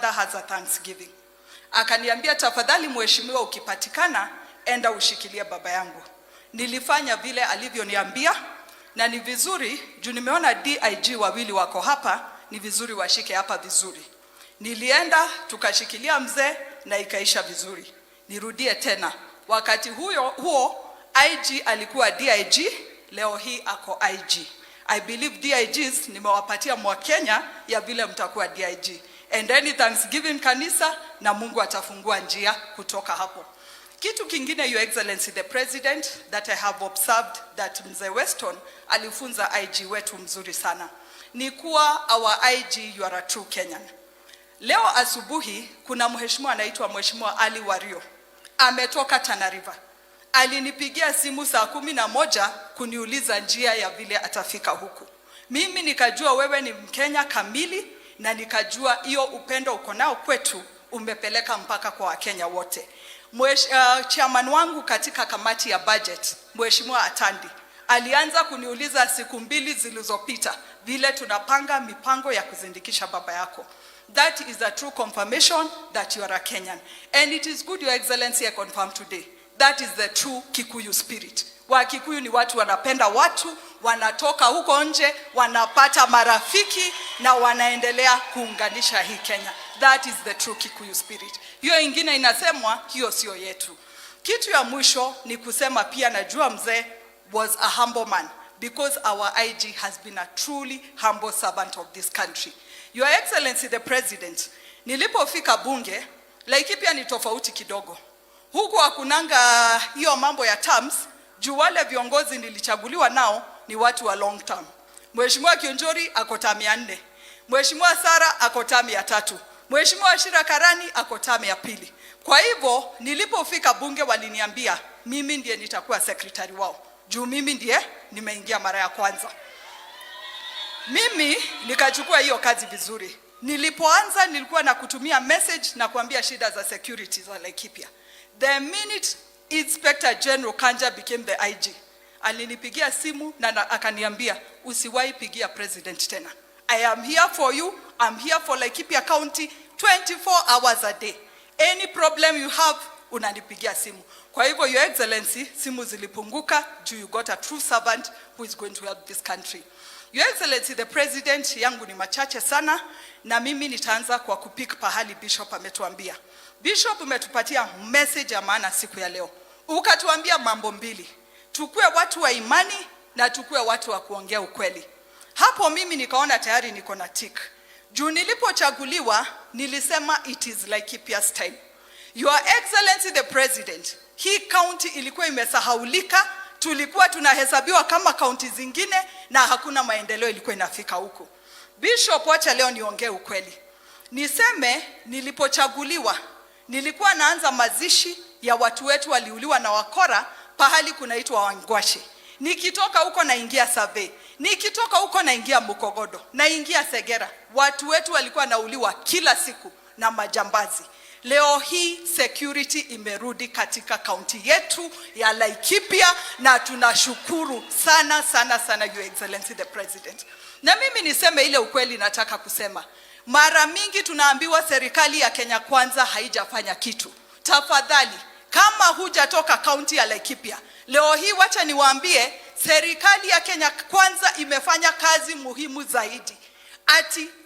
mother has a Thanksgiving. Akaniambia, tafadhali mheshimiwa, ukipatikana enda ushikilie baba yangu. Nilifanya vile alivyoniambia, na ni vizuri juu nimeona DIG wawili wako hapa, ni vizuri washike hapa vizuri. Nilienda tukashikilia mzee na ikaisha vizuri. Nirudie tena, wakati huo IG alikuwa DIG, leo hii ako IG. I believe DIGs nimewapatia mwa Kenya ya vile mtakuwa DIG. And any Thanksgiving kanisa, na Mungu atafungua njia kutoka hapo. Kitu kingine, Your Excellency the President, that I have observed that Mzee Weston alifunza IG wetu mzuri sana, ni kuwa our IG, you are a true Kenyan. Leo asubuhi kuna mheshimiwa anaitwa Mheshimiwa Ali Wario, ametoka Tana River. Alinipigia simu saa 11 kuniuliza njia ya vile atafika huku. Mimi nikajua wewe ni Mkenya kamili, na nikajua hiyo upendo uko nao kwetu umepeleka mpaka kwa Wakenya wote. Chairman wangu katika kamati ya budget, Mheshimiwa Atandi, alianza kuniuliza siku 2 zilizopita vile tunapanga mipango ya kuzindikisha baba yako. That is a true confirmation that you are a Kenyan. And it is good, Your Excellency, I confirm today. That is the true Kikuyu spirit. Wakikuyu ni watu wanapenda watu, wanatoka huko nje, wanapata marafiki na wanaendelea kuunganisha hii Kenya. That is the true Kikuyu spirit. Hiyo ingine inasemwa, hiyo sio yetu. Kitu ya mwisho ni kusema pia najua mzee was a humble man, because our IG has been a truly humble servant of this country. Your Excellency the President, nilipofika bunge, Laikipia ni tofauti kidogo. Huku hakunanga hiyo mambo ya terms, juu wale viongozi nilichaguliwa nao ni watu wa long term. Mheshimiwa Kionjori ako term ya 4. Mheshimiwa Sara ako term ya 3. Mheshimiwa Shira Karani ako term ya 2. Kwa hivyo nilipofika bunge waliniambia mimi ndiye nitakuwa secretary wao, juu mimi ndiye nimeingia mara ya kwanza. Mimi nikachukua hiyo kazi vizuri. Nilipoanza nilikuwa na kutumia message na kuambia shida za security za Laikipia. The minute Inspector General Kanja became the IG, alinipigia simu na akaniambia, usiwahi pigia president tena. I am here for you. I'm here for Laikipia County 24 hours a day. Any problem you have, unanipigia simu. Kwa hivyo, Your Excellency, simu zilipunguka juu you got a true servant who is going to help this country. Your Excellency the President, yangu ni machache sana, na mimi nitaanza kwa kupik pahali Bishop ametuambia. Bishop umetupatia message ya maana siku ya leo. Ukatuambia mambo 2. Tukue watu wa imani na tukue watu wa kuongea ukweli. Hapo mimi nikaona tayari niko na tick. Juu nilipochaguliwa nilisema it is Laikipia's time. Your Excellency the President, hii county ilikuwa imesahaulika, tulikuwa tunahesabiwa kama county zingine na hakuna maendeleo ilikuwa inafika huko. Bishop, wacha leo niongee ukweli. Niseme nilipochaguliwa nilikuwa naanza mazishi ya watu wetu waliuliwa na wakora pahali kunaitwa Wangwashe. Nikitoka huko naingia Save, nikitoka huko naingia Mukogodo, naingia Segera. Watu wetu walikuwa nauliwa kila siku na majambazi. Leo hii security imerudi katika kaunti yetu ya Laikipia, na tunashukuru sana sana sana, Your Excellency the President. Na mimi niseme ile ukweli nataka kusema. Mara mingi tunaambiwa serikali ya Kenya Kwanza haijafanya kitu. Tafadhali, kama hujatoka kaunti ya Laikipia, leo hii wacha niwaambie serikali ya Kenya Kwanza imefanya kazi muhimu zaidi.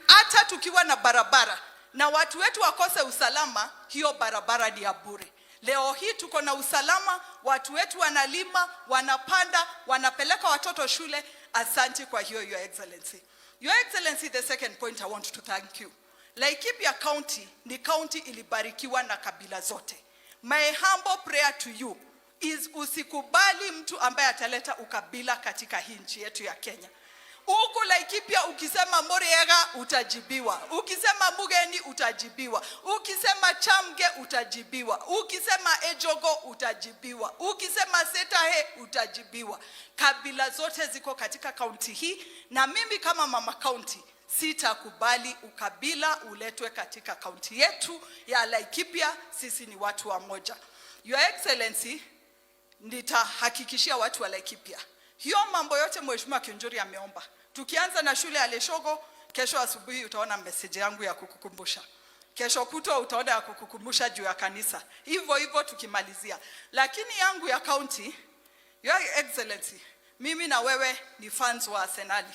Hata tukiwa na barabara na watu wetu wakose usalama, hiyo barabara ni ya bure. Leo hii tuko na usalama, watu wetu wanalima, wanapanda, wanapeleka watoto shule. Asante kwa hiyo, Your Excellency. Your Excellency, the second point I want to thank you. Laikipia County ni county ilibarikiwa na kabila zote. My humble prayer to you is usikubali mtu ambaye ataleta ukabila katika hii nchi yetu ya Kenya. Huku Laikipia ukisema Moriega utajibiwa, ukisema Mugeni utajibiwa, ukisema Chamge utajibiwa, ukisema Ejogo utajibiwa, ukisema Setahe utajibiwa. Kabila zote ziko katika kaunti hii, na mimi kama mama kaunti sitakubali ukabila uletwe katika kaunti yetu ya Laikipia. Sisi ni watu wa moja. Your Excellency, nitahakikishia watu wa Laikipia hiyo mambo yote Mheshimiwa Kionjori ameomba. Tukianza na shule ya Leshogo, kesho asubuhi utaona message yangu ya kukukumbusha. Kesho kutwa utaona ya kukukumbusha juu ya kanisa. Hivyo tukimalizia. Lakini yangu ya county, Your Excellency, mimi na wewe ni fans wa Arsenali.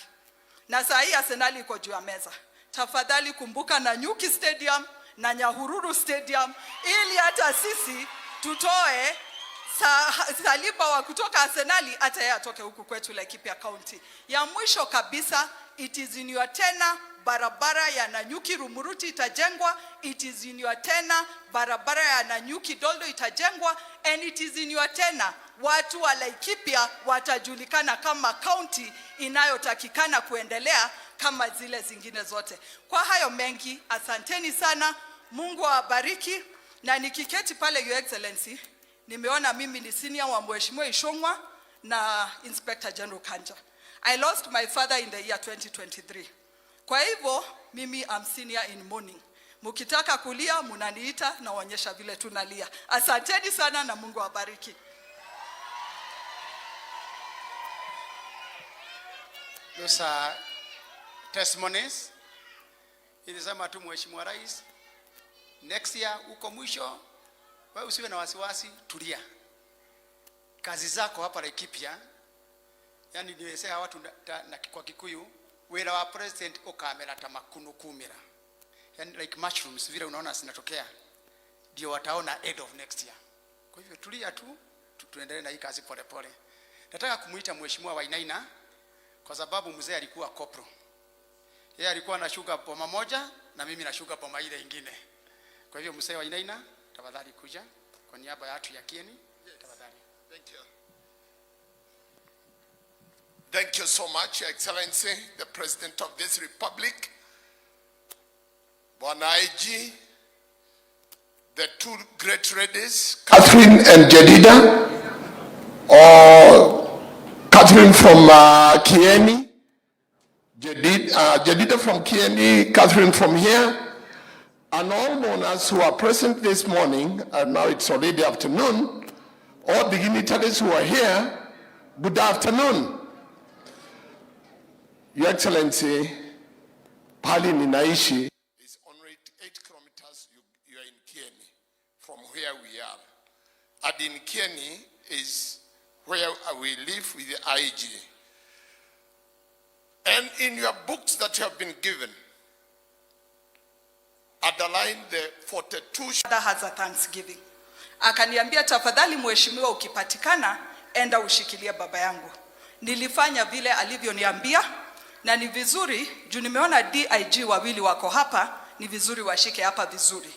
Na saa hii Arsenali iko juu ya meza. Tafadhali kumbuka Nanyuki Stadium na Nyahururu Stadium ili hata sisi tutoe saliba wa kutoka Arsenali hata yeye atoke huku kwetu Laikipia County. Ya mwisho kabisa, it is in your tenure barabara ya Nanyuki Rumuruti itajengwa, it is in your tenure barabara ya Nanyuki Doldo itajengwa, and it is in your tenure watu wa Laikipia watajulikana kama county inayotakikana kuendelea kama zile zingine zote. Kwa hayo mengi, asanteni sana, Mungu awabariki. Na nikiketi pale Your Excellency, nimeona mimi ni senior wa Mheshimiwa Ishongwa na Inspector General Kanja. I lost my father in the year 2023. Kwa hivyo mimi am senior in mourning. Mukitaka kulia munaniita na waonyesha vile tunalia. Asanteni sana na Mungu awabariki. Those are testimonies. Ilisema tu Mheshimiwa Rais, next year uko mwisho, wewe usiwe na wasiwasi, tulia. Kazi zako hapa Laikipia, yani niwesea watu na kwa Kikuyu, wera wa president ukamera tamakunu kumira. Yani like mushrooms vile unaona zinatokea, ndio wataona end of next year. Kwa hivyo tulia tu, tuendelee na hii kazi pole pole. Nataka kumuita Mheshimiwa Wainaina kwa sababu mzee alikuwa kopro. Yeye alikuwa na sugar poma moja na mimi na sugar poma ile nyingine. Kwa hivyo mzee Wainaina, tafadhali kuja kwa niaba ya watu ya Kieni. Tafadhali. Thank you. Thank you so much, Your Excellency, the President of this Republic, Bwana IG, the two great ladies, Catherine and Jedida, or Catherine from Kieni, Jedida from Kieni, Catherine from here, and all mourners who are present this morning, and now it's already afternoon, all dignitaries who are here, good afternoon. Your Excellency, pali ninaishi is only 8 kilometers. You are in Kieni from where we are. And in Kieni is where we live with the IG. And in your books that you have been given, underline the 42. Has a Thanksgiving. Akaniambia tafadhali mheshimiwa ukipatikana enda ushikilie baba yangu. Nilifanya vile alivyoniambia. Na ni vizuri, juu nimeona DIG wawili wako hapa, ni vizuri washike hapa vizuri.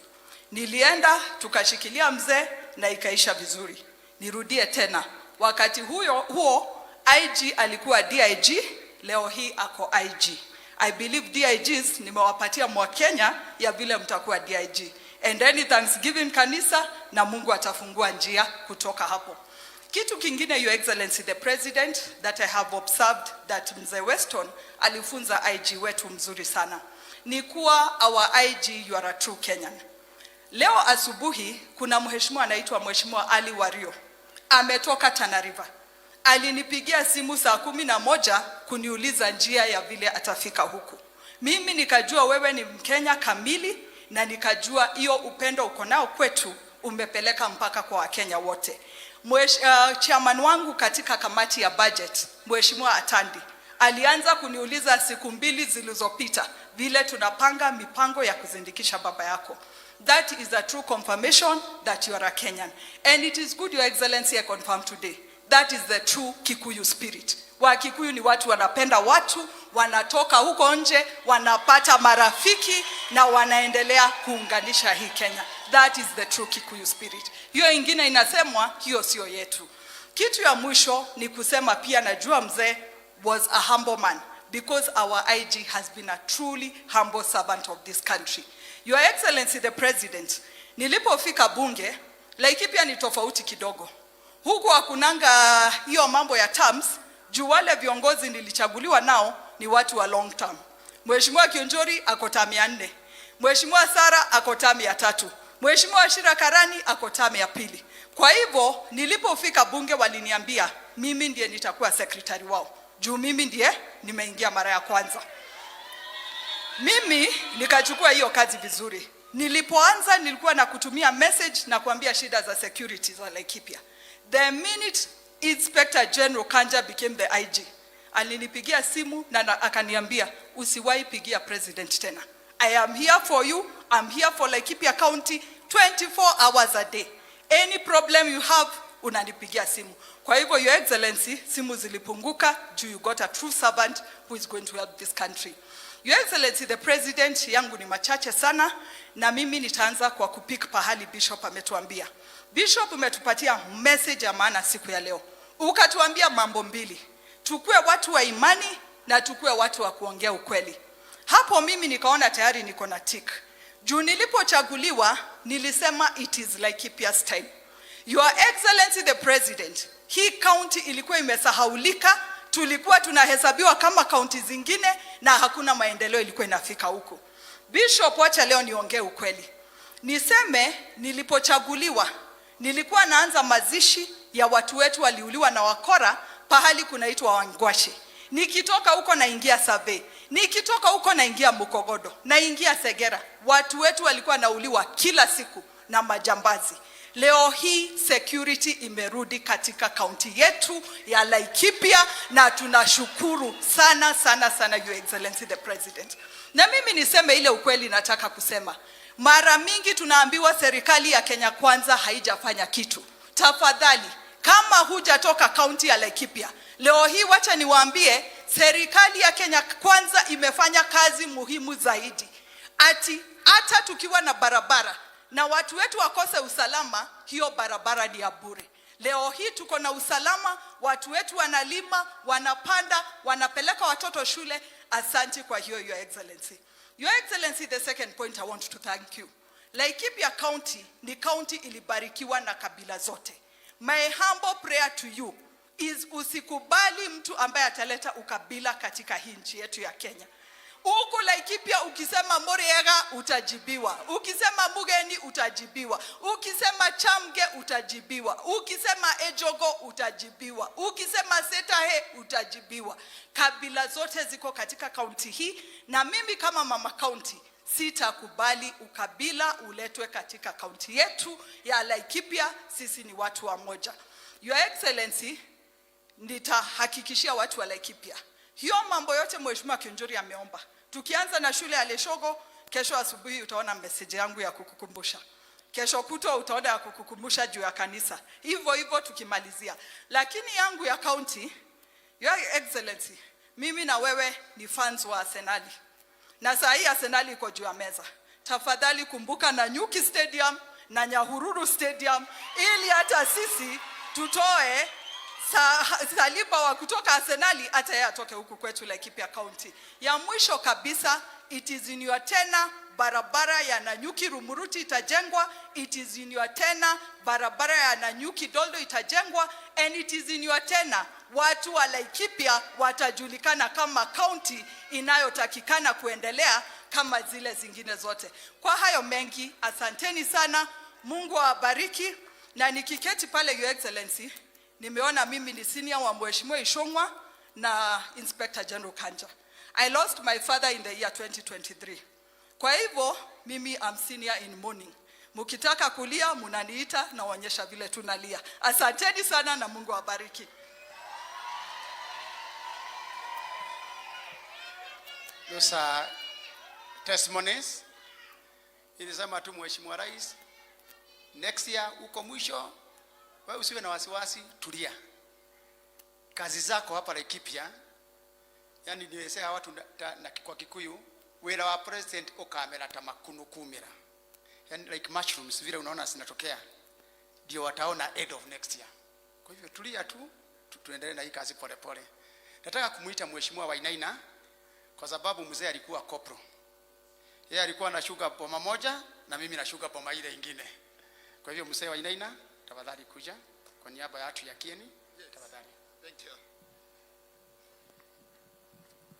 Nilienda, tukashikilia mzee na ikaisha vizuri. Nirudie tena, wakati huo IG alikuwa DIG, leo hii ako IG. I believe DIGs nimewapatia mwa Kenya ya vile mtakuwa DIG. And any Thanksgiving kanisa na Mungu atafungua njia kutoka hapo. Kitu kingine, Your Excellency the President, that I have observed that Mzee Weston alifunza IG wetu mzuri sana. Ni kuwa our IG, you are a true Kenyan. Leo asubuhi kuna mheshimiwa anaitwa Mheshimiwa Ali Wario. Ametoka Tana River. Alinipigia simu saa 11 kuniuliza njia ya vile atafika huku. Mimi nikajua wewe ni Mkenya kamili na nikajua hiyo upendo uko nao kwetu umepeleka mpaka kwa Wakenya wote. Chairman wangu katika kamati ya budget, Mheshimiwa Atandi, alianza kuniuliza siku 2 zilizopita vile tunapanga mipango ya kuzindikisha baba yako. That is a true confirmation that you are a Kenyan. And it is good, Your Excellency, I confirm today. That is the true Kikuyu spirit. Wa Kikuyu ni watu wanapenda watu, wanatoka huko nje, wanapata marafiki na wanaendelea kuunganisha hii Kenya. That is the true Kikuyu spirit. Hiyo ingine inasemwa, hiyo sio yetu. Kitu ya mwisho ni kusema pia najua mzee was a humble man because our IG has been a truly humble servant of this country. Your Excellency the President, nilipofika bunge, Laikipia ni tofauti kidogo. Huku hakunanga hiyo mambo ya terms, juu wale viongozi nilichaguliwa nao ni watu wa long term. Mheshimiwa Kionjori ako term ya 4. Mheshimiwa Sara ako term ya 3. Mheshimiwa Ashira Karani ako term ya 2. Kwa hivyo nilipofika bunge waliniambia mimi ndiye nitakuwa secretary wao. Juu mimi ndiye nimeingia mara ya kwanza. Mimi nikachukua hiyo kazi vizuri. Nilipoanza nilikuwa na kutumia message na kuambia shida za security za Laikipia. The minute Inspector General Kanja became the IG, alinipigia simu na akaniambia usiwahi pigia president tena. I am here for you. I'm here for Laikipia County 24 hours a day. Any problem you have, unanipigia simu. Kwa hivyo, Your Excellency, simu zilipunguka juu you got a true servant who is going to help this country. Your Excellency, the president yangu ni machache sana, na mimi nitaanza kwa kupik pahali Bishop ametuambia. Bishop umetupatia message ya maana siku ya leo. Ukatuambia mambo mbili. Tukue watu wa imani na tukue watu wa kuongea ukweli. Hapo mimi nikaona tayari niko na tick. Juu nilipochaguliwa nilisema it is Laikipia's time. Your Excellency the President, hii county ilikuwa imesahaulika, tulikuwa tunahesabiwa kama county zingine na hakuna maendeleo ilikuwa inafika huko. Bishop, wacha leo niongee ukweli. Niseme nilipochaguliwa nilikuwa naanza mazishi ya watu wetu waliuliwa na wakora pahali kunaitwa Wangwashi. Nikitoka huko naingia Save. Nikitoka huko naingia Mukogodo, naingia Segera. Watu wetu walikuwa nauliwa kila siku na majambazi. Leo hii security imerudi katika kaunti yetu ya Laikipia na tunashukuru sana sana sana, Your Excellency the President. Na mimi niseme ile ukweli nataka kusema. Mara mingi tunaambiwa serikali ya Kenya Kwanza haijafanya kitu. Tafadhali, kama hujatoka kaunti ya Laikipia, leo hii wacha niwaambie serikali ya Kenya Kwanza imefanya kazi muhimu zaidi. Hata tukiwa na barabara na watu wetu wakose usalama, hiyo barabara ni ya bure. Leo hii tuko na usalama, watu wetu wanalima, wanapanda, wanapeleka watoto shule. Asante kwa hiyo, Your Excellency. Your Excellency, the second point I want to thank you. Laikipia County ni county ilibarikiwa na kabila zote. My humble prayer to you is usikubali mtu ambaye ataleta ukabila katika hii nchi yetu ya Kenya. Huku Laikipia ukisema Moriega utajibiwa, ukisema Mugeni utajibiwa, ukisema Chamge utajibiwa, ukisema Ejogo utajibiwa, ukisema Setahe utajibiwa. Kabila zote ziko katika kaunti hii, na mimi kama mama kaunti sitakubali ukabila uletwe katika kaunti yetu ya Laikipia. Sisi ni watu wa moja. Your Excellency, nitahakikishia watu wa Laikipia hiyo mambo yote Mheshimiwa Kinjuri ameomba. Tukianza na shule ya Leshogo, kesho asubuhi utaona message yangu ya kukukumbusha. Kesho kutwa utaona ya kukukumbusha juu ya kanisa. Hivyo tukimalizia. Lakini yangu ya county, Your Excellency, mimi na wewe ni fans wa Arsenali. Na saa hii Arsenali iko juu ya meza. Tafadhali kumbuka na Nyuki Stadium na Nyahururu Stadium, ili hata sisi tutoe Saliba wa kutoka Arsenali hata yeye atoke huku kwetu Laikipia County. Ya mwisho kabisa, it is in your tenure barabara ya Nanyuki Rumuruti itajengwa, it is in your tenure barabara ya Nanyuki Doldo itajengwa, and it is in your tenure watu wa Laikipia watajulikana kama county inayotakikana kuendelea kama zile zingine zote. Kwa hayo mengi, asanteni sana, Mungu awabariki. Na nikiketi pale, Your Excellency, nimeona mimi ni senior wa Mheshimiwa Ishongwa na Inspector General Kanja. I lost my father in the year 2023. Kwa hivyo mimi am senior in mourning. Mukitaka kulia munaniita na waonyesha vile tunalia. Asanteni sana na Mungu awabariki. Those are testimonies. Ilisema tu Mheshimiwa Rais, next year uko mwisho, wewe usiwe na wasiwasi, tulia. Kazi zako hapa Laikipia, yani niwesea watu na kwa Kikuyu, wera wa president okamera tamakunu kumira. Yani like mushrooms vile unaona zinatokea, ndio wataona end of next year. Kwa hivyo tulia tu, tuendelee na hii kazi pole pole. Nataka kumuita Mheshimiwa Wainaina kwa sababu mzee alikuwa kopro. Yeye alikuwa na sugar poma moja na mimi na sugar poma ile nyingine. Kwa hivyo mzee Wainaina, tafadhali kuja kwa niaba ya watu ya Kieni. Tafadhali. Thank you.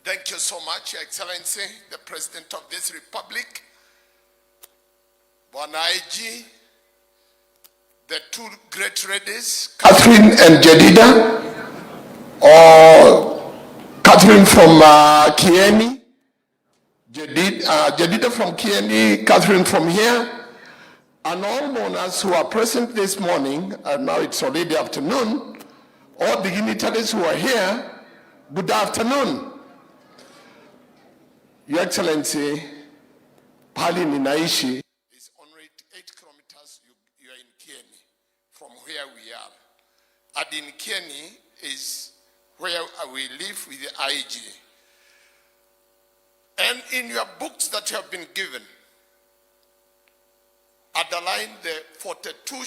Thank you so much, Your Excellency, the President of this Republic. Bwana IG, the two great ladies, Catherine and Jedida, or Catherine from Kieni, Jedida from Kieni, Catherine from here, and all mourners who are present this morning, and now it's already afternoon, all dignitaries who are here, good afternoon. Your Excellency, Pali ninaishi is only 8 kilometers. You are in Kieni from where we are. And in Kieni is where we live with the IG. And in your books that you have been given, underline the 42